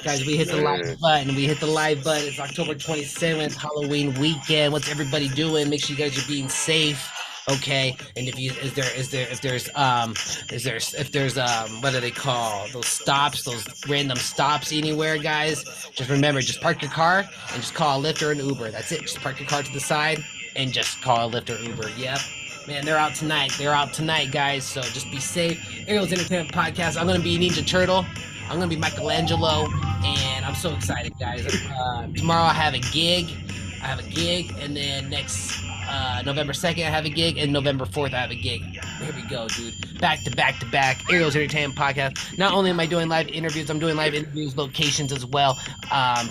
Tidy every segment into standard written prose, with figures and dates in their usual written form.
Guys, we hit the live Man, button. We hit the live button. It's October 27th, Halloween weekend. What's everybody doing? Make sure you guys are being safe. Okay. And if you if there's what do they call those stops, those random stops anywhere, guys, just remember, just park your car and just call a Lyft or an Uber. That's it. Just park your car to the side and just call a Lyft or Uber. Yep. Man, they're out tonight. They're out tonight, guys. So just be safe. Ariel's Entertainment Podcast. I'm gonna be Ninja Turtle. I'm gonna be Michelangelo, and I'm so excited, guys. Tomorrow I have a gig. And then next November 2nd I have a gig, and November 4th I have a gig. Here we go, dude. Back to back to back. Ariel's Entertainment Podcast. Not only am I doing live interviews, I'm doing live interviews locations as well,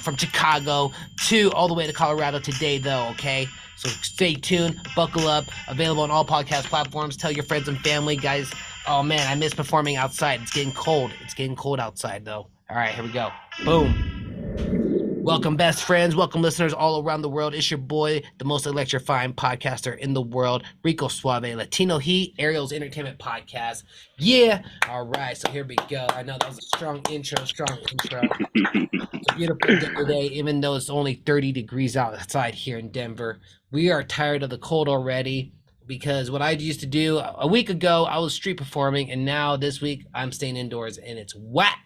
from Chicago to all the way to Colorado today, though. Okay. So stay tuned, buckle up, available on all podcast platforms. Tell your friends and family, guys. Oh man, I miss performing outside. It's getting cold. It's getting cold outside though. All right, here we go. Boom. Welcome, best friends. Welcome, listeners all around the world. It's your boy, the most electrifying podcaster in the world, Rico Suave, Latino Heat, Ariel's Entertainment Podcast. Yeah. All right, so here we go. I know that was a strong intro. It's a beautiful day today, even though it's only 30 degrees outside here in Denver. We are tired of the cold already because what I used to do a week ago, I was street performing, and now this week I'm staying indoors and it's whack.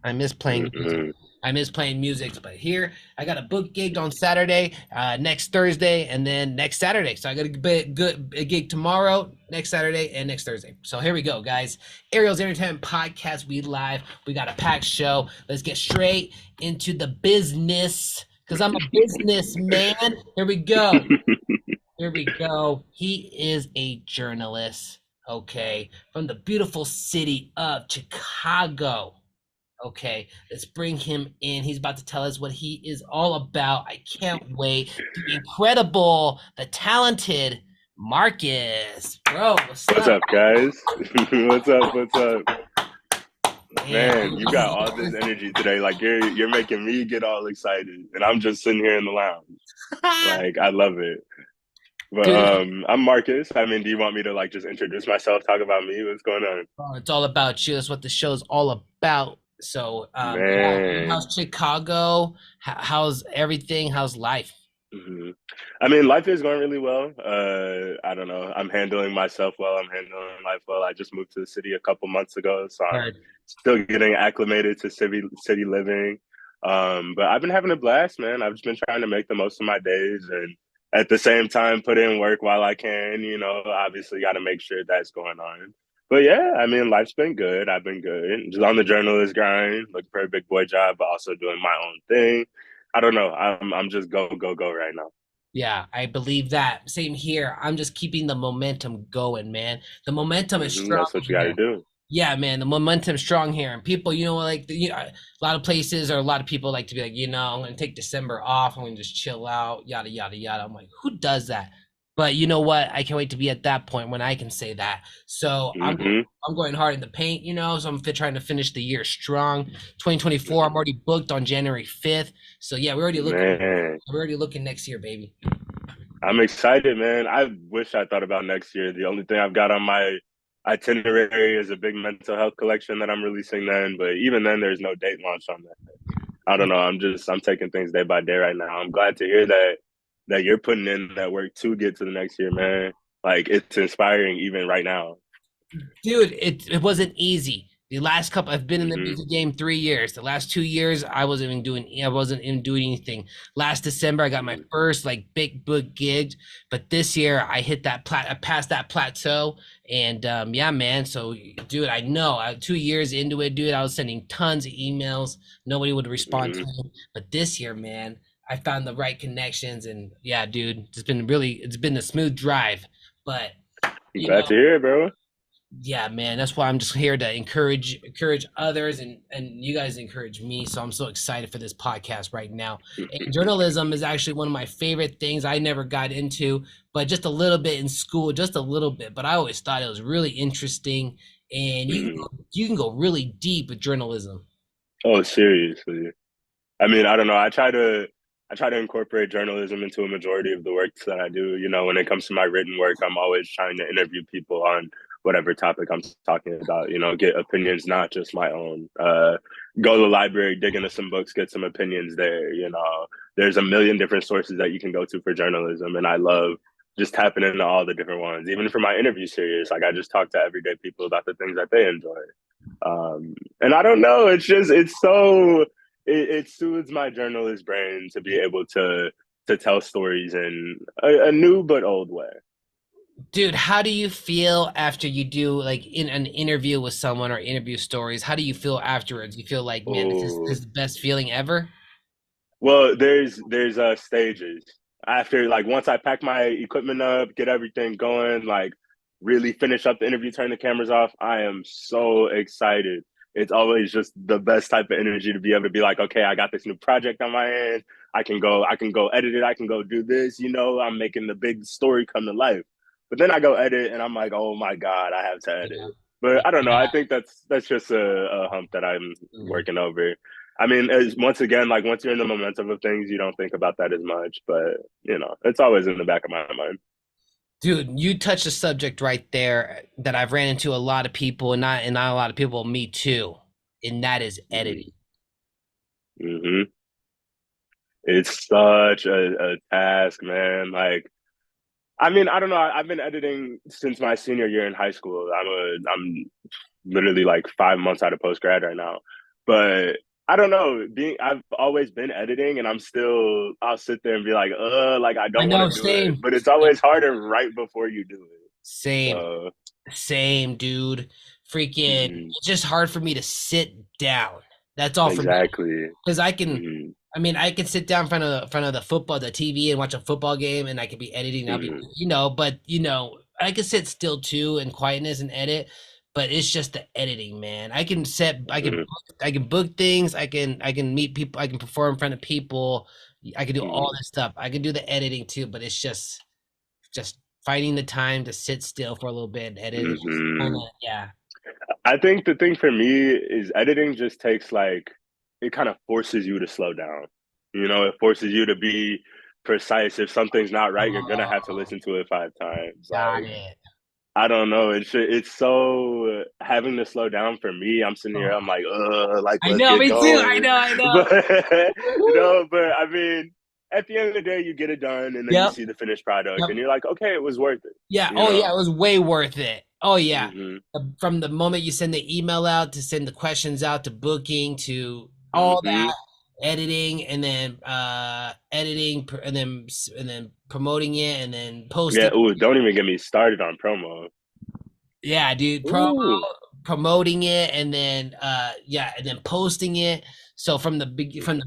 I miss playing music. But here I got a book gig on Saturday, next Thursday, and then next Saturday. So I got a gig tomorrow, next Saturday, and next Thursday. So here we go, guys. Ariel's Entertainment Podcast. We live. We got a packed show. Let's get straight into the business because I'm a businessman. Here we go. Here we go. He is a journalist, okay, from the beautiful city of Chicago. Okay, let's bring him in. He's about to tell us what he is all about. I can't wait. The incredible, the talented Marcus. Bro, what's up, guys? What's up? What's up? Man, you got all this Man. energy today. Like you're making me get all excited, and I'm just sitting here in the lounge. Like I love it. But Dude, I'm Marcus. I mean, do you want me to like just introduce myself, talk about me? What's going on? it's all about you. That's what the show's all about. So, yeah, Man. how's Chicago? How's everything? How's life? hmm I mean, life is going really well. I don't know. I'm handling myself well. I'm handling life well. I just moved to the city a couple months ago, so I'm Heard. still getting acclimated to city living. But I've been having a blast, man. I've just been trying to make the most of my days and at the same time put in work while I can. You know, obviously got to make sure that's going on. But yeah, I mean, life's been good. I've been good. Just on the journalist grind, looking for a big boy job, but also doing my own thing. I don't know. I'm just go right now. Yeah, I believe that. Same here. I'm just keeping the momentum going, man. The momentum is strong That's what you got to here. do. Yeah, man, the momentum's strong here, and people, like a lot of places or a lot of people like to be like, I'm gonna take December off. I'm gonna just chill out, yada yada yada. I'm like, who does that? But you know what? I can't wait to be at that point when I can say that. So hmm I'm going hard in the paint, So I'm trying to finish the year strong. 2024, I'm already booked on January 5th. So yeah, Man, we're already looking next year, baby. I'm excited, man. I wish I thought about next year. The only thing I've got on my itinerary is a big mental health collection that I'm releasing then. But even then, there's no date launch on that. I don't know. I'm taking things day by day right now. I'm glad to hear that you're putting in that work to get to the next year, man. Like it's inspiring even right now. Dude, it wasn't easy. The last couple, I've been in the hmm music game 3 years. The last 2 years, I wasn't even doing anything. Last December, I got my first like big book gig, but this year I hit I passed that plateau, and yeah, man. So, dude, I know 2 years into it, dude, I was sending tons of emails. Nobody would respond to hmm me, but this year, man, I found the right connections, and yeah, dude, it's been a smooth drive, but. I'm You glad know, to hear it, bro. yeah, man, that's why I'm just here to encourage others, and you guys encourage me. So I'm so excited for this podcast right now. And journalism is actually one of my favorite things. I never got into, but just a little bit in school, just a little bit. But I always thought it was really interesting, and hmm you can go really deep with journalism. Oh, seriously. I mean, I don't know. I try to incorporate journalism into a majority of the work that I do. You know, when it comes to my written work, I'm always trying to interview people on whatever topic I'm talking about. Get opinions, not just my own. Go to the library, dig into some books, get some opinions there. There's a million different sources that you can go to for journalism, and I love just tapping into all the different ones. Even for my interview series, like I just talk to everyday people about the things that they enjoy. And I don't know, it soothes my journalist brain to be able to tell stories in a new but old way. Dude, how do you feel after you do like in an interview with someone or interview stories? How do you feel afterwards? You feel like, man, this Oh, is the best feeling ever? well, there's stages. After, like, once I pack my equipment up, get everything going, like really finish up the interview, turn the cameras off, I am so excited. It's always just the best type of energy to be able to be like, okay, I got this new project on my hands. I can go edit it. I can go do this. I'm making the big story come to life. But then I go edit and I'm like, oh my God, I have to Yeah. edit. But I don't know. Yeah. I think that's just a hump that I'm Mm. working over. I mean, once again, like once you're in the momentum of things, you don't think about that as much. But it's always in the back of my mind. Dude, you touched a subject right there that I've ran into a lot of people and not a lot of people, me too. And that is editing. Hmm. It's such a task, man. Like, I mean, I don't know. I've been editing since my senior year in high school. I'm literally like 5 months out of post grad right now, but I don't know. I've always been editing, and I'll sit there and be like I I don't want to know, do it, same. but it's always harder right before you do it. Same. So, Same, dude. Freaking, mhm, it's just hard for me to sit down. That's all for me. exactly. Because I can, Hmm. I mean, I can sit down in front of the football, the TV, and watch a football game, and I could be editing. I'll be, Hmm. but I can sit still too in quietness and edit. But it's just the editing, man. Hmm. I can book things. I can meet people. I can perform in front of people. I can do all Hmm. this stuff. I can do the editing too, but it's just finding the time to sit still for a little bit and edit. It's just kind Hmm. of, yeah. I think the thing for me is editing just takes, like, it kind of forces you to slow down. It forces you to be precise. If something's not right, you're gonna have to Oh, listen to it 5 times. got Like, it. I don't know. It's so having to slow down for me. I'm sitting here. Oh, I'm like, like, I let's know, get me too. I going. know, I know. But but I mean, at the end of the day, you get it done, and then you Yep. see the finished product, Yep. and you're like, okay, it was worth it. Yeah. You Oh, yeah. know. It was way worth it. Oh, yeah. Hmm. From the moment you send the email out to send the questions out to booking to all Hmm. that editing and then and then promoting it and then Yeah. posting. Ooh, don't even get me started on promo. Yeah, dude. Ooh. Promoting it and then yeah, and then posting it. So from the big from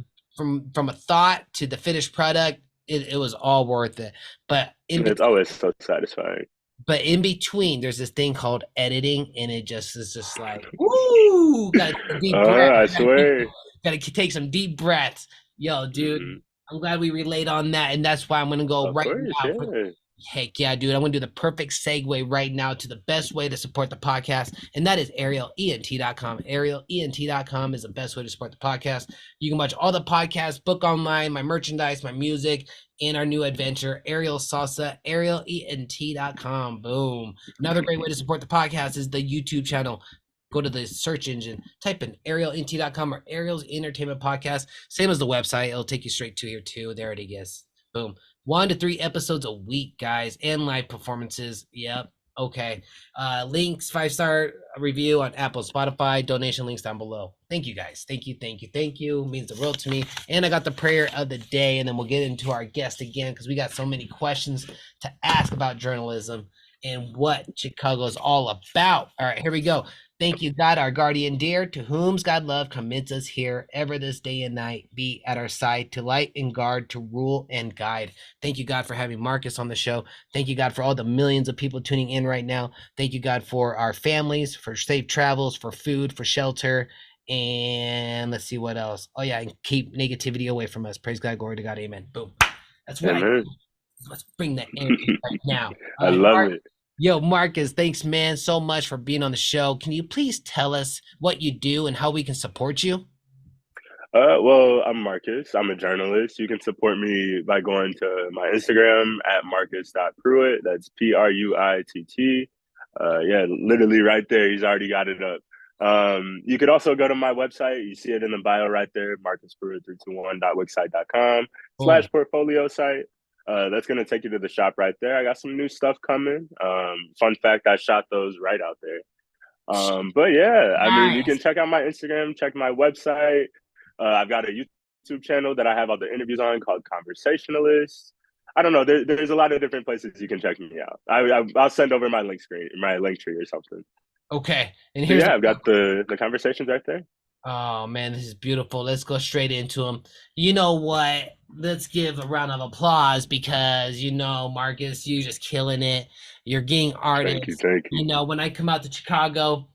a thought to the finished product, it was all worth it. But in It's always so satisfying. but in between, there's this thing called editing, and it just is just like, woo, gotta take a deep breath. I swear. Gotta take some deep breaths. Yo, dude, Hmm. I'm glad we relate on that, and that's why I'm gonna go Of right course, now. yeah. Heck yeah, dude. I'm gonna do the perfect segue right now to the best way to support the podcast, and that is arielent.com. Arielent.com is the best way to support the podcast. You can watch all the podcasts, book online, my merchandise, my music, and our new adventure, Ariel Salsa, arielent.com. Boom. Another great way to support the podcast is the YouTube channel. Go to the search engine, type in arielnt.com or Ariel's Entertainment Podcast. Same as the website. It'll take you straight to here too. There it is. Boom. 1 to 3 episodes a week, guys, and live performances. Yep. Okay. Links, 5-star review on Apple, Spotify, donation links down below. Thank you guys. Thank you, thank you, thank you. It means the world to me. And I got the prayer of the day, and then we'll get into our guest again because we got so many questions to ask about journalism and what Chicago is all about. All right, here we go. Thank you, God, our guardian dear, to whom's God love commits us here, ever this day and night, be at our side, to light and guard, to rule and guide. Thank you, God, for having Marcus on the show. Thank you, God, for all the millions of people tuning in right now. Thank you, God, for our families, for safe travels, for food, for shelter. And let's see what else. Oh, yeah, and keep negativity away from us. Praise God, glory to God, amen. Boom. That's what I Amen. let's bring that energy right now. All I right, love Mark. it. Yo, Marcus, thanks, man, so much for being on the show. Can you please tell us what you do and how we can support you? Well, I'm Marcus. I'm a journalist. You can support me by going to my Instagram at marcus.pruitt. That's Pruitt. Yeah, literally right there. He's already got it up. You could also go to my website. You see it in the bio right there, marcuspruitt321.wixsite.com Boom. slash portfolio site. That's going to take you to the shop right there. I got some new stuff coming. Fun fact, I shot those right out there. But yeah, I mean, you can Nice. check out my Instagram, check my website. I've got a YouTube channel that I have all the interviews on called Conversationalist. I don't know. There's a lot of different places you can check me out. I'll send over my link screen, my link tree or something. Okay. And But here's the yeah, I've got the conversations right there. Oh man, this is beautiful. Let's go straight into them. You know what? Let's give a round of applause because Marcus, you just killing it. You're getting Thank you, artists. thank you. When I come out to Chicago,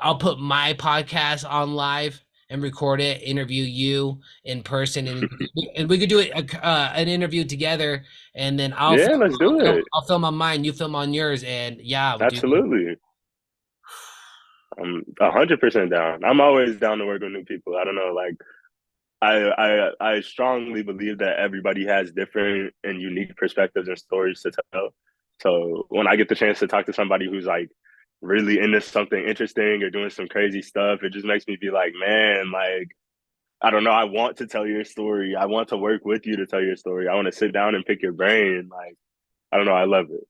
I'll put my podcast on live and record it, interview you in person, and we could do it an interview together, and then Yeah, let's do it. I'll film on mine, you film on yours, and yeah, dude. Absolutely. I'm 100% down. I'm always down to work with new people. I don't know, like I strongly believe that everybody has different and unique perspectives and stories to tell. So when I get the chance to talk to somebody who's like really into something interesting or doing some crazy stuff, it just makes me be like, man, like I don't know, I want to tell your story. I want to work with you to tell your story. I want to sit down and pick your brain. Like I don't know, I love it.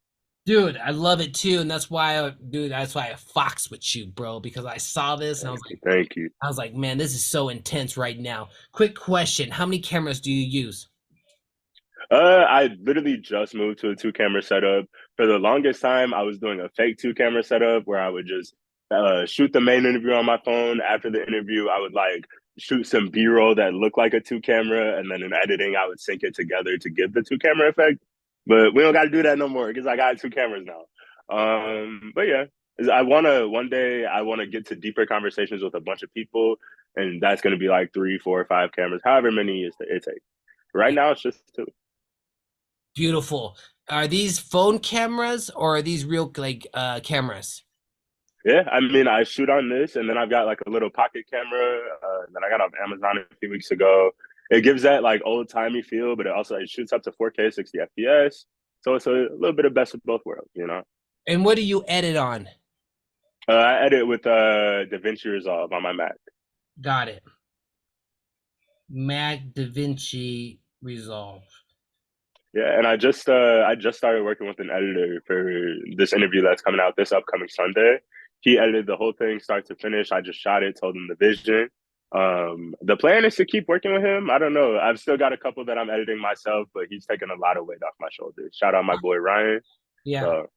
Dude, I love it too, and that's why I fox with you, bro, because I saw this and Thank you, thank you. I was like, man, this is so intense right now. Quick question: how many cameras do you use? I literally just moved to a two camera setup. For the longest time, I was doing a fake two camera setup where I would just shoot the main interview on my phone. After the interview, I would like shoot some B roll that looked like a two camera, and then in editing, I would sync it together to give the two camera effect. But we don't got to do that no more because I got two cameras now. But yeah, I wanna one day I wanna get to deeper conversations with a bunch of people, and that's gonna be like 3, 4, 5 cameras, however many it takes. Right now, it's just two. Beautiful. Are these phone cameras or are these real cameras? Yeah, I mean, I shoot on this, and then I've got like a little pocket camera that I got off Amazon a few weeks ago. It gives that like old timey feel, but it shoots up to 4K 60 FPS. So it's a little bit of best of both worlds, you know. And what do you edit on? I edit with DaVinci Resolve on my Mac. Got it. Mac DaVinci Resolve. Yeah, and I just started working with an editor for this interview that's coming out this upcoming Sunday. He edited the whole thing start to finish. I just shot it, told him the vision. The plan is to keep working with him. I don't know. I've still got a couple that I'm editing myself, but he's taking a lot of weight off my shoulders. Shout out my boy Ryan. Yeah. So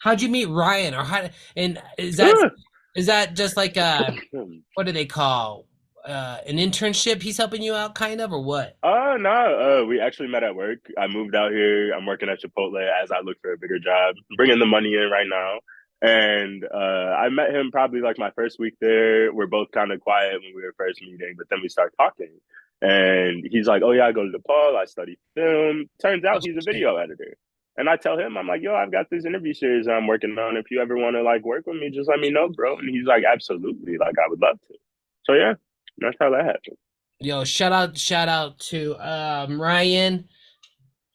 How'd you meet Ryan? Or how? And uh, is that just like what do they call an internship? He's helping you out, kind of, or what? no, we actually met at work. I moved out here. I'm working at Chipotle as I look for a bigger job, bringing the money in right now. And I met him probably like my first week there. We're both kind of quiet when we were first meeting, but then we start talking. And he's like, "Oh yeah, I go to DePaul. I study film." Turns Oh out he's a shit. video editor. And I tell him, I'm like, "Yo, I've got this interview series I'm working on. If you ever want to like work with me, just let me know, bro." And he's like, "Absolutely, like I would love to." So yeah, that's how that happened. Yo, shout out to Ryan.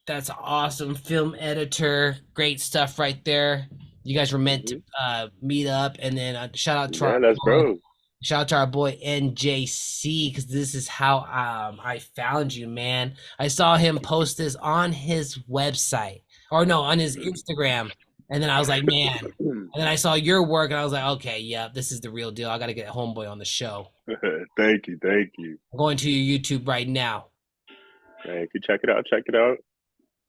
That's awesome. Film editor, great stuff right there. You guys were meant to Hmm. meet up, and then Yeah, that's bro. shout out to our boy NJC because this is how I found you, man. I saw him post this on his website, or no, on his Instagram, and then I was like, man. And then I saw your work, and I was like, okay, yeah, this is the real deal. I got to get Homeboy on the show. Thank you, thank you, I'm going to your YouTube right now. thank you. Check it out, check it out.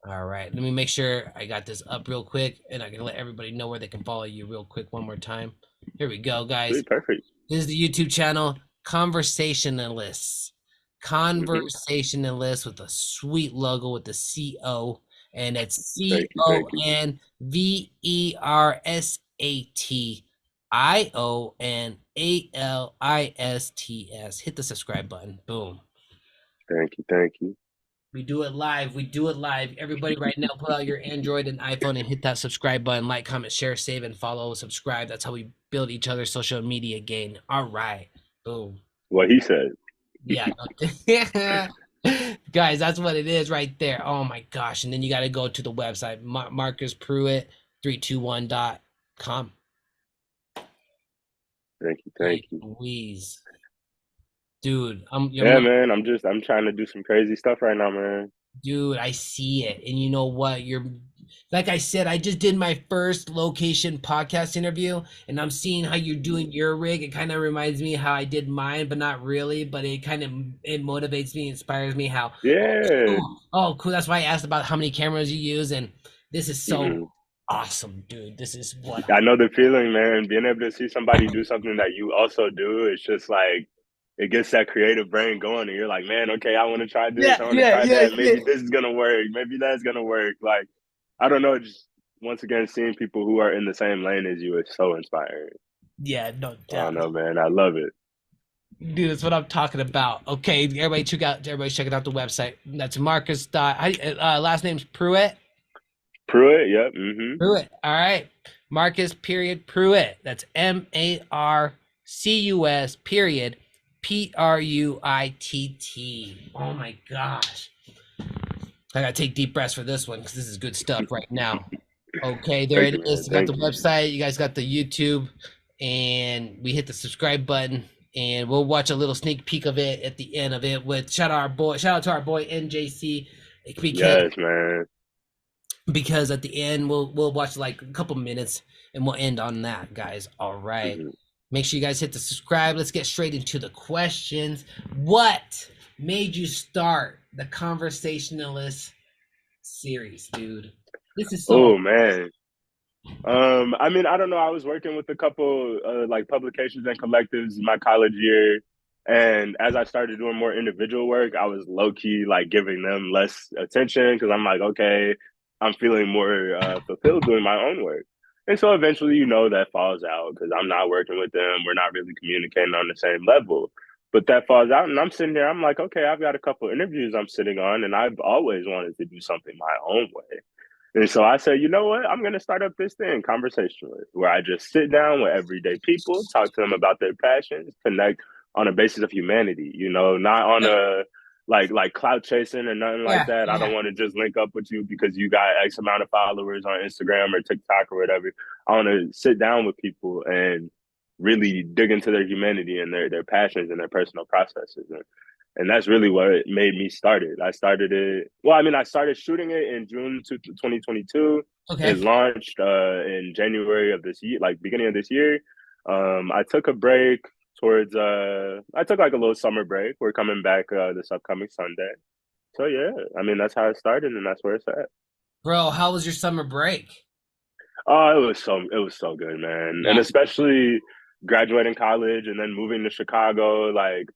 All right, let me make sure I got this up real quick, and I can let everybody know where they can follow you real quick one more time. Here we go, guys. Sweet, perfect. This is the YouTube channel, Conversationalists. Hmm. Conversationalist with a sweet logo with the CO, and it's Thank you, thank you. ConversationAlIsts. Hit the subscribe button. Boom. Thank you, thank you. We do it live. We do it live. Everybody right now, pull out your Android and iPhone and hit that subscribe button. Like, comment, share, save, and follow. Subscribe. That's how we build each other's social media gain. All right. Boom. What he said. Yeah. Guys, that's what it is right there. Oh my gosh. And then you got to go to the website, Marcus Pruitt 321 Calm. Thank you, thank Jeez you. Louise. Dude, Yeah, man. I'm trying to do some crazy stuff right now, man. dude, I see it. And you know what? You're like I said, I just did my first location podcast interview, and I'm seeing how you're doing your rig. It kind of reminds me how I did mine, but not really. But it kind of it motivates me, inspires me. How Yeah. cool. Oh, cool. That's why I asked about how many cameras you use, and this is so hmm awesome, dude. This is what I know the feeling, man. Being able to see somebody do something that you also do, it's just like it gets that creative brain going, and you're like, man, okay, I want to try this, I want to try that. yeah. Maybe this is gonna work. Maybe that's gonna work. Like, I don't know. Just once again, seeing people who are in the same lane as you is so inspiring. Yeah, no I don't doubt. know, man. I love it. Dude, that's what I'm talking about. Okay, everybody's checking out the website. That's Marcus dot last name's Pruitt. Pruitt, yep. hmm Pruitt. All right. Marcus period Pruitt. That's Marcus period Pruitt. Oh my gosh. I gotta take deep breaths for this one because this is good stuff right now. Okay, there Thank it you, man. is. You got the Thank you. website, you guys got the YouTube, and we hit the subscribe button, and we'll watch a little sneak peek of it at the end of it with shout out to our boy NJC because Yes, man. at the end we'll watch like a couple minutes and we'll end on that, guys. All right. hmm Make sure you guys hit the subscribe. Let's get straight into the questions. What made you start the Conversationalist series, dude? This is so Oh man. I mean, I don't know. I was working with a couple like publications and collectives my college year, and as I started doing more individual work, I was low key like giving them less attention because I'm like, okay, I'm feeling more fulfilled doing my own work, and so eventually, that falls out because I'm not working with them. We're not really communicating on the same level. But that falls out, and I'm sitting here. I'm like, okay, I've got a couple interviews I'm sitting on, and I've always wanted to do something my own way. And so I said, you know what? I'm going to start up this thing, Conversationalist, where I just sit down with everyday people, talk to them about their passions, connect on a basis of humanity, not on a like clout chasing or nothing like yeah, that. I don't yeah. want to just link up with you because you got X amount of followers on Instagram or TikTok or whatever. I want to sit down with people and really dig into their humanity and their passions and their personal processes. And that's really what made me start it. I started it. Well, I mean, I started shooting it in June 2022. Okay. It launched in January of this year, like beginning of this year. I took a break towards. I took like a little summer break. We're coming back this upcoming Sunday. So yeah, I mean that's how it started, and that's where it's at. Bro, how was your summer break? Oh, it was so good, man, and Yeah. especially graduating college and then moving to Chicago. Like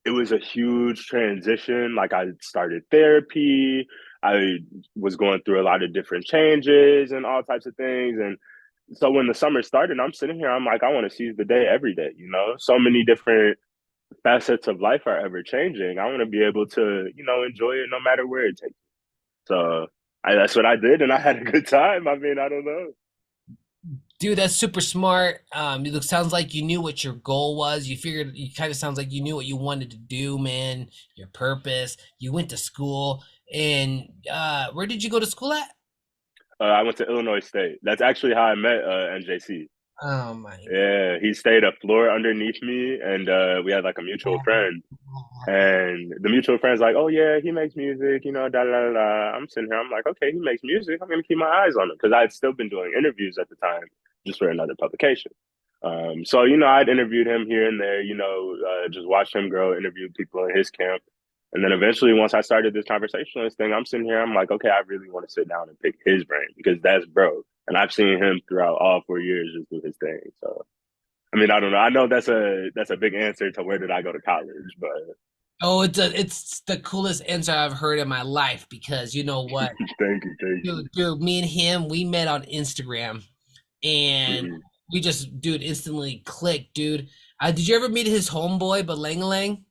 it was a huge transition. Like I started therapy. I was going through a lot of different changes and all types of things. And so when the summer started, I'm sitting here, I'm like, I want to seize the day every day. So many different facets of life are ever changing. I want to be able to enjoy it no matter where it takes me. So that's what I did. And I had a good time. I mean, I don't know. Dude, that's super smart. It sounds like you knew what your goal was. You kind of sounds like you knew what you wanted to do, man, your purpose. You went to school and where did you go to school at? I went to Illinois State. That's actually how I met NJC. Oh my Yeah, he stayed a floor underneath me, and we had like a mutual friend. And the mutual friend's like, "Oh yeah, he makes music, da da da." I'm sitting here, I'm like, "Okay, he makes music. I'm gonna keep my eyes on him," because I had still been doing interviews at the time, just for another publication. So I'd interviewed him here and there, just watched him grow, interviewed people in his camp, and then eventually, once I started this conversationalist thing, I'm sitting here, I'm like, okay, I really want to sit down and pick his brain because that's bro, and I've seen him throughout all 4 years just do his thing. So I mean, I don't know. I know that's a big answer to where did I go to college, but Oh, it's the coolest answer I've heard in my life because you know what? thank you. Dude, me and him, we met on Instagram and Mhm. we just, dude, instantly clicked, dude. Did you ever meet his homeboy, Balangalang?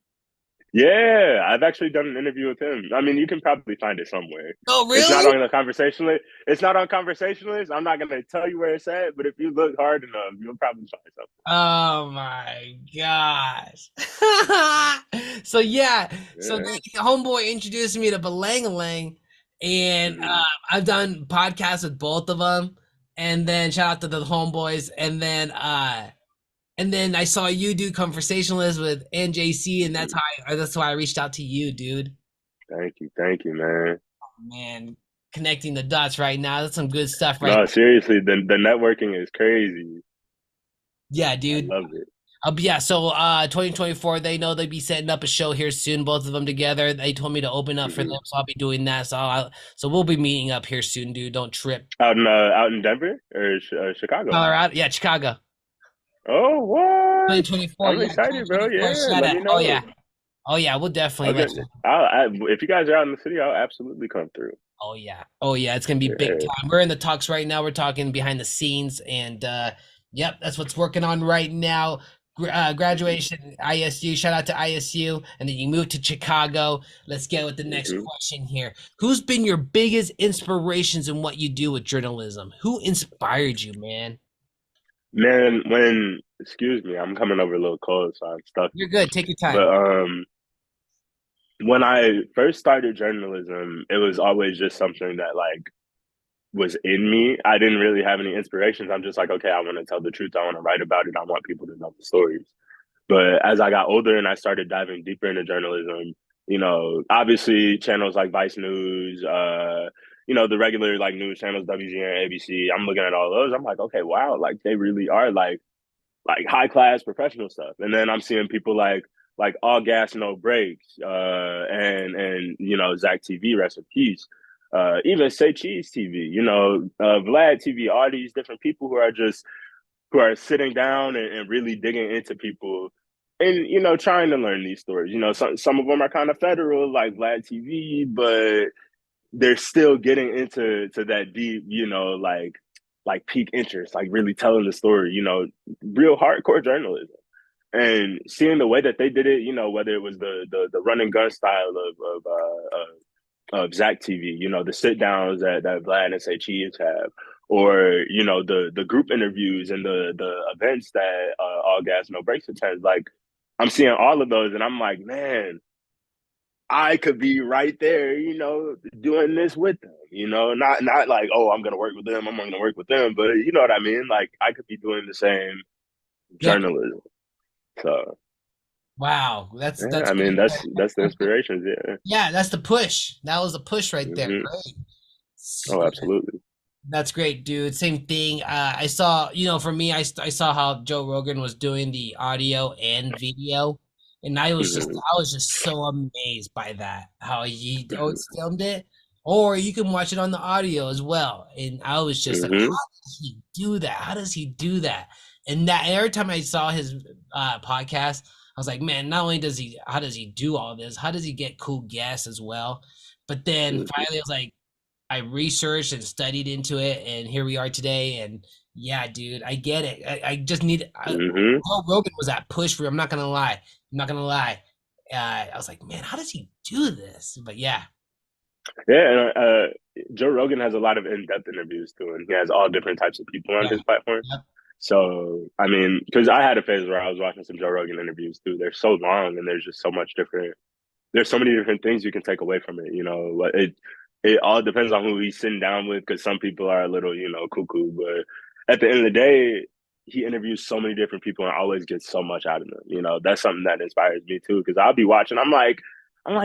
Yeah, I've actually done an interview with him. I mean, you can probably find it somewhere. Oh, It's not really? on the conversationalist. It's not on conversationalist. I'm not gonna tell you where it's at, but if you look hard enough, you'll probably find something. Oh my gosh. So yeah, so Yeah. the homeboy introduced me to Balangalang, and Mhm. I've done podcasts with both of them, and then shout out to the homeboys, and then I saw you do Conversationalist with NJC, and Mhm. that's why I reached out to you, dude. Thank you, man. Man, connecting the dots right now. That's some good stuff right No, there. seriously, the networking is crazy. Yeah, I dude. love it. Yeah, so 2024, they know they'll be setting up a show here soon, both of them together. They told me to open up for them, Hmm. so I'll be doing that. So we'll be meeting up here soon, dude. Don't trip. Out in Denver or Chicago. Colorado, yeah, Chicago. Oh, what? 2024, I'm yeah, excited, bro. 2024. Yeah, Shout let out. me Oh know. yeah, oh yeah, we'll I definitely was let gonna, you. if you guys are out in the city, I'll absolutely come through. Oh yeah. Oh yeah, it's gonna be big Yeah. time. We're in the talks right now. We're talking behind the scenes, and yep, that's what's working on right now. Graduation, ISU. Shout out to ISU, and then you move to Chicago. Let's get with the next Hmm. question here. Who's been your biggest inspirations in what you do with journalism? Who inspired you, man? Man, excuse me, I'm coming over a little cold, so I'm stuck. You're good. Take your But time. when I first started journalism, it was always just something that like was in me. I didn't really have any inspirations. I'm just like, okay, I want to tell the truth. I want to write about it. I want people to know the stories. But as I got older and I started diving deeper into journalism, obviously channels like Vice News, the regular like news channels, WGN, ABC, I'm looking at all those. I'm like, okay, wow, like they really are like high class professional stuff. And then I'm seeing people like All Gas No Breaks, and Zach TV, rest in peace. Even Say Cheese TV, Vlad TV, all these different people who are sitting down and really digging into people and trying to learn these stories. Some of them are kind of federal, like Vlad TV, but they're still getting into that deep, like peak interest, like really telling the story, real hardcore journalism. And seeing the way that they did it, whether it was the run and gun style of Zach TV, the sit downs that Vlad and Say Cheese have, or the group interviews and the events that All Gas No Breaks attends. Like I'm seeing all of those, and I'm like, man, I could be right there, doing this with them. Not like, oh, I'm gonna work with them, I'm gonna work with them, but you know what I mean. Like I could be doing the same Yep. journalism. So Wow. yeah, That's I mean great. that's the inspirations. Yeah. Yeah, that's the push. That was the push right there. Hmm. Great. Oh, absolutely. That's great, dude. Same thing. I saw, for me, I saw how Joe Rogan was doing the audio and video, and Hmm. I was just so amazed by that. How he Hmm. always filmed it, or you can watch it on the audio as well. And I was just like, Hmm. how does he do that? How does he do that? And that every time I saw his podcast, I was like, man, not only how does he do all this? How does he get cool guests as well? But then Hmm. finally, I was like, I researched and studied into it, and here we are today. And yeah, dude, I get it. I just need. Hmm. Joe Rogan was that push for. I'm not gonna lie. I'm not gonna lie. I was like, man, how does he do this? But yeah, Yeah, and Joe Rogan has a lot of in-depth interviews too, and he has all different types of people on yeah, his platform. yep, So, I mean, because I had a phase where I was watching some Joe Rogan interviews too. They're so long, and there's just so much different. There's so many different things you can take away from it. It all depends on who he's sitting down with, because some people are a little, cuckoo. But at the end of the day, he interviews so many different people and always gets so much out of them. That's something that inspires me too. Because I'll be watching, I'm like,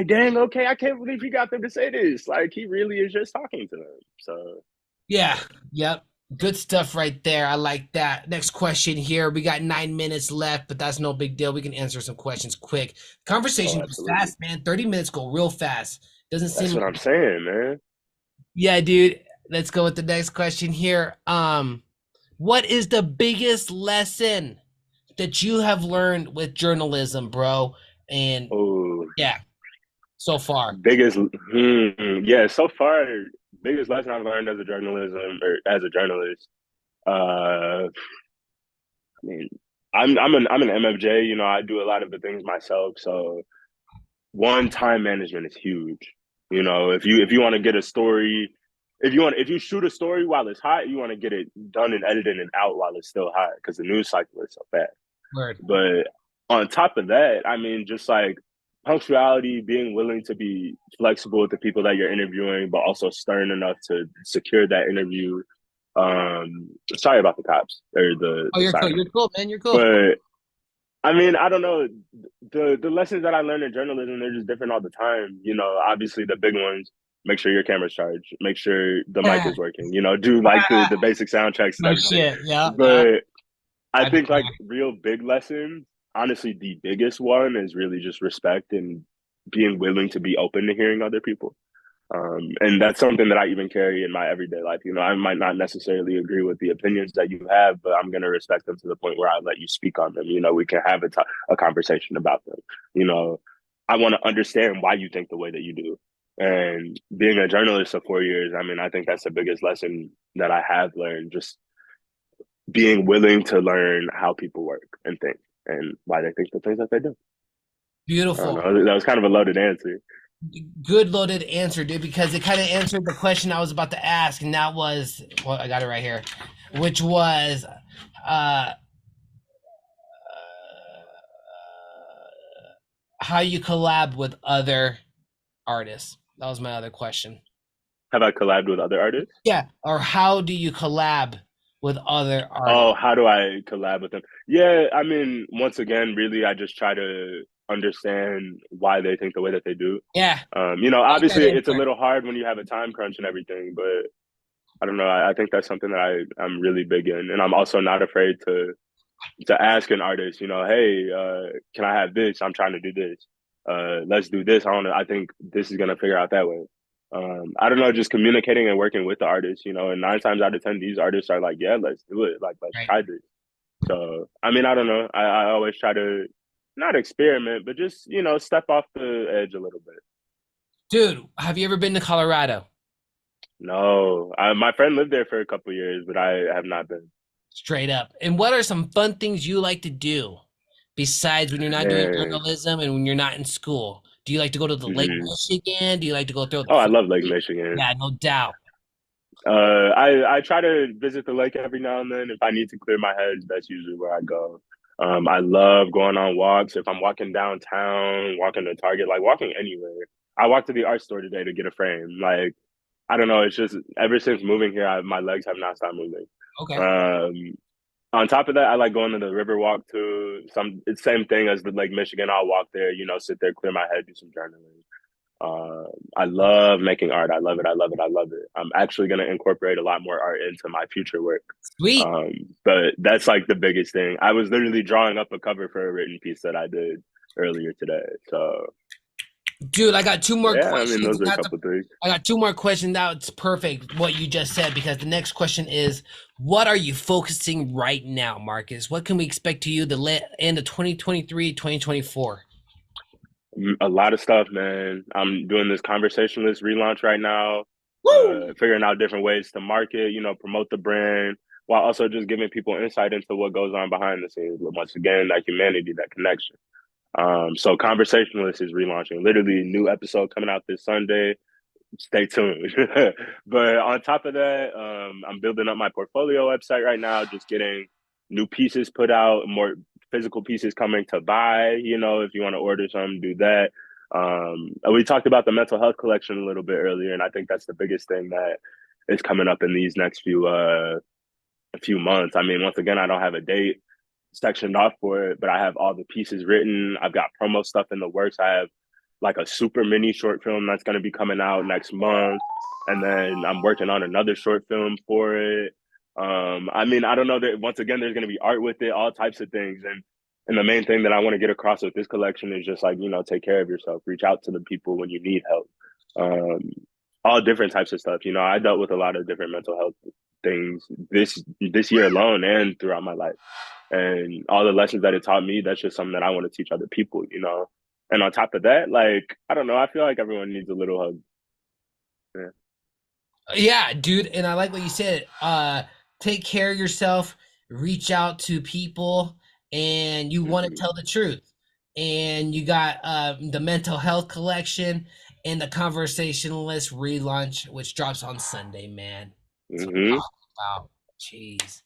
dang, okay, I can't believe he got them to say this. Like, he really is just talking to them. So, yeah, yeah. yep. Good stuff right there. I like that. Next question here. We got 9 minutes left, but that's no big deal. We can answer some questions quick. Oh, Conversation goes absolutely. fast, man. 30 minutes go real fast. Doesn't seem That's what like. I'm saying, man. Yeah, dude. Let's go with the next question here. What is the biggest lesson that you have learned with journalism, bro? And Oh, yeah, so far. biggest, yeah. So far, biggest lesson I've learned as a journalist. I mean, I'm an MFJ. I do a lot of the things myself. So one, time management is huge. If you want to get a story, if you shoot a story while it's hot, you want to get it done and edited and out while it's still hot, because the news cycle is so fast. Word. But on top of that, I mean, just like punctuality, being willing to be flexible with the people that you're interviewing, but also stern enough to secure that interview. Sorry about the cops or Oh, the you're cool. siren, You're cool, man. You're cool. but I mean, I don't know. The lessons that I learned in journalism, they're just different all the time. You know, obviously the big ones, make sure your camera's charged, make sure the mic is working, you know, do like the basic sound checks and No everything. shit. Yeah, yeah. But I I, think like real big lessons, honestly, the biggest one is really just respect and being willing to be open to hearing other people. And that's something that I even carry in my everyday life. You know, I might not necessarily agree with the opinions that you have, but I'm going to respect them to the point where I let you speak on them. You know, we can have a conversation about them. You know, I want to understand why you think the way that you do. And being a journalist for 4 years, I mean, I think that's the biggest lesson that I have learned, just being willing to learn how people work and think and why they think the things that they do. I don't Beautiful. know. That was kind of a loaded answer. Good loaded answer, dude, because it kind of answered the question I was about to ask, and that was, well, I got it right here, which was, uh, how you collab with other artists. That was my other question. Have I collabed with other artists? Yeah, or how do you collab with other artists? Oh, how do I collab with them? Yeah, I mean, once again, really, I just try to understand why they think the way that they do. Yeah, You know, like that obviously, it's a answer. little hard when you have a time crunch and everything, but I don't know. I think that's something that I'm really big in, and I'm also not afraid to ask an artist. You know, hey, can I have this? I'm trying to do this. Let's do this. I think this is gonna figure out that way. I don't know, just communicating and working with the artists, you know, and 9 times out of 10, these artists are like, yeah, let's do it. Like, let's Right. try this. So, I mean, I don't know. I always try to not experiment, but just, you know, step off the edge a little bit. Dude, have you ever been to Colorado? No, my friend lived there for a couple of years, but I have not been. Straight up. And what are some fun things you like to do besides when you're not doing Man. journalism and when you're not in school? Do you like to go to the Lake Hmm. Michigan? Do you like to go throw the Oh, I love football? Lake Michigan. Yeah, no doubt. I try to visit the lake every now and then. If I need to clear my head, that's usually where I go. I love going on walks. If I'm walking downtown, walking to Target, like walking anywhere. I walked to the art store today to get a frame. Like, I don't know. It's just ever since moving here, my legs have not stopped moving. Okay. Um, on top of that, I like going to the river walk too. It's same thing as the Lake Michigan. I'll walk there, you know, sit there, clear my head, do some journaling. I love making art. I love it. I love it. I love it. I'm actually going to incorporate a lot more art into my future work. Sweet. But that's like the biggest thing. I was literally drawing up a cover for a written piece that I did earlier today. So Dude, I got two more yeah, I mean, questions. those are a couple things. I got two more questions. That's perfect what you just said because the next question is what are you focusing right now, Marcus? What can we expect to you the end of 2023, 2024? A lot of stuff, man. I'm doing this conversationalist relaunch right now, Woo! figuring out different ways to market, you know, promote the brand, while also just giving people insight into what goes on behind the scenes. But once again, that humanity, that connection. So Conversationalist is relaunching. Literally, new episode coming out this Sunday. Stay tuned. But on top of that, I'm building up my portfolio website right now, just getting new pieces put out, more physical pieces coming to buy. You know, if you want to order some, do that. We talked about the mental health collection a little bit earlier, and I think that's the biggest thing that is coming up in these next few months. I mean, once again, I don't have a date sectioned off for it, but I have all the pieces written. I've got promo stuff in the works. I have like a super mini short film that's going to be coming out next month. And then I'm working on another short film for it. I mean, I don't know that once again, there's going to be art with it, all types of things. And the main thing that I want to get across with this collection is just like, you know, take care of yourself, reach out to the people when you need help. Um, all different types of stuff. You know, I dealt with a lot of different mental health things this year alone and throughout my life. And all the lessons that it taught me, that's just something that I want to teach other people, you know. And on top of that, like, I don't know, I feel like everyone needs a little hug. Yeah. Yeah, dude, and I like what you said. Take care of yourself, reach out to people, and you want to Mm-hmm. tell the truth. And you got the mental health collection and the conversationalist relaunch, which drops on Sunday, man. That's what I'm Mm-hmm. talking about. Jeez.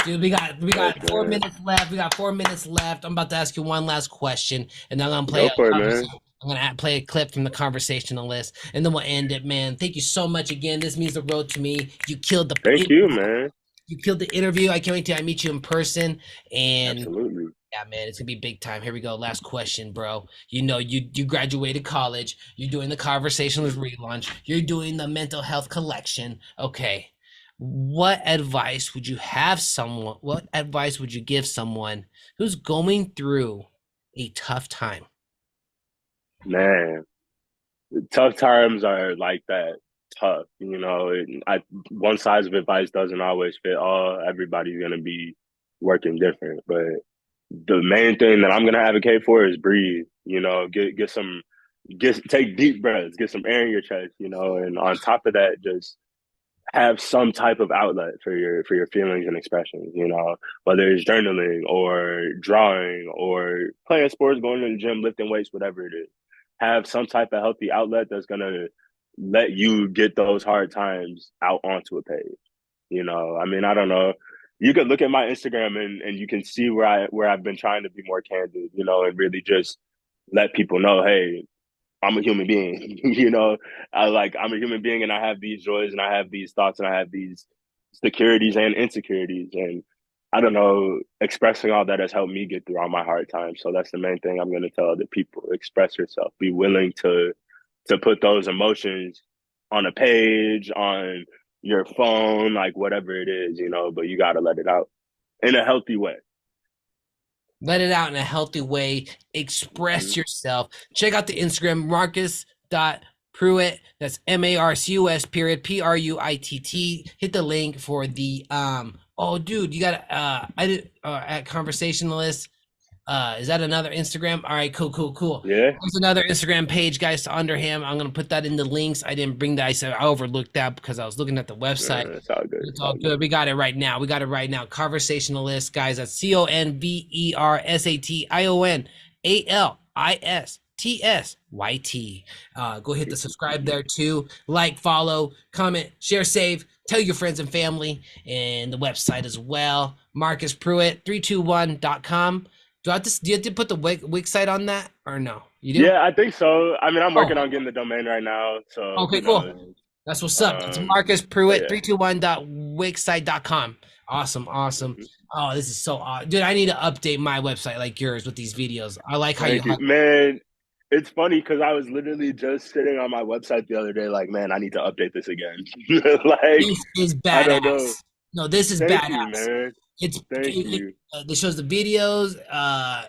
Dude, we Yes, got four man. minutes left. We got 4 minutes left. I'm about to ask you one last question, and then I'm gonna play Go for it, man. I'm gonna play a clip from the conversationalist, and then we'll end it, man. Thank you so much again. This means the road to me. You killed Thank you, man. you killed the interview. I can't wait till I meet you in person. And Absolutely. yeah, man, it's gonna be big time. Here we go. Last question, bro. You know, you graduated college. You're doing the conversationalist relaunch. You're doing the mental health collection. Okay. What advice would you have someone? What advice would you give someone who's going through a tough time? Man, tough times are like that. Tough, you know. One size of advice doesn't always fit all. Everybody's gonna be working different, but the main thing that I'm gonna advocate for is breathe. You know, get some, get take deep breaths, get some air in your chest. You know, and on top of that, just have some type of outlet for your feelings and expressions. You know, whether it's journaling or drawing or playing sports, going to the gym, lifting weights, whatever it is. Have some type of healthy outlet that's gonna let you get those hard times out onto a page. You know, I mean, I don't know. You could look at my Instagram and you can see where I've been trying to be more candid, you know, and really just let people know, hey, I'm a human being. You know, I'm a human being and I have these joys and I have these thoughts and I have these securities and insecurities. And I don't know, expressing all that has helped me get through all my hard times. So that's the main thing I'm gonna tell other people. Express yourself. Be willing to put those emotions on a page, on your phone, like whatever it is, you know, but you gotta let it out in a healthy way. Let it out in a healthy way. Express Mhm. yourself. Check out the Instagram, Marcus.Pruitt. That's Marcus period Pruitt. Hit the link for the oh dude, you got I did at conversationalist. Is that another Instagram? All right, cool. Yeah, There's another Instagram page, guys, under him. I'm gonna put that in the links. I didn't bring that. I said I overlooked that because I was looking at the website. it's all good. It's It's all all good. good. We got it right now. We got it right now. Conversationalist, guys. That's ConversationalistYT. Go hit the subscribe there too. Like, follow, comment, share, save. Tell your friends and family, and the website as well. Marcus Pruitt 321.com. Do you have to put the Wix site on that or no? You do? Yeah, I think so. I mean, I'm working Oh, on getting the domain right now, so okay, who cool. knows? That's what's up. It's Marcus But Pruitt yeah. 321.wixsite.com. Awesome. Mhm. Oh, this is so awesome. Dude, I need to update my website like yours with these videos. I like how you Thank you, man. It's funny because I was literally just sitting on my website the other day, like, man, I need to update this again. Like, this is I don't know. badass. No, this is Thank you, badass. man. Thank you. It shows the videos.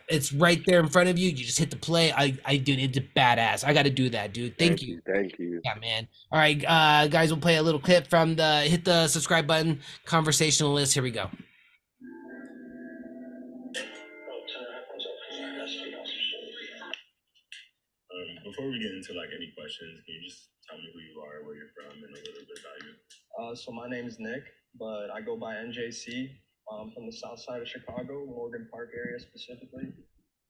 It's right there in front of you. You just hit the play. I dude, it's badass. I got to do that, dude. Thank Thank you. you. Thank you. Yeah, man. All right, guys, we'll play a little clip from the hit the subscribe button conversationalist. Here we go. Before we get into like any questions, can you just tell me who you are, where you're from, and a little bit about you? So my name is Nick, but I go by NJC. From the south side of Chicago, Morgan Park area specifically.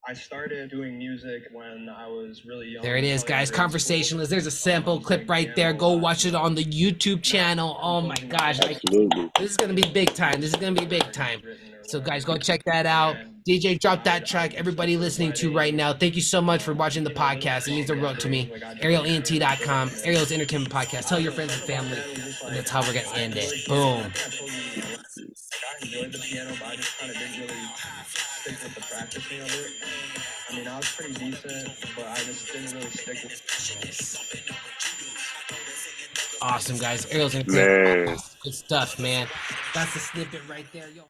I started doing music when I was really young. There it is, guys. Conversationalist. There's a sample clip right there. Go watch it on the YouTube channel. Oh my gosh. Absolutely. This is going to be big time. This is going to be big time. So, guys, go check that out. DJ, drop that track. Everybody listening to right now, thank you so much for watching the podcast. It means the road to me. ArielENT.com. Ariel's Entertainment Podcast. Tell your friends and family. And that's how we're going to end it. Boom. I enjoyed the piano, but I just kind of didn't really stick with the practicing of it. I mean, I was pretty decent, but I just didn't really stick with it. Awesome, guys. Ariel's Entertainment Man. Podcast. Good stuff, man. That's the snippet right there. Yo.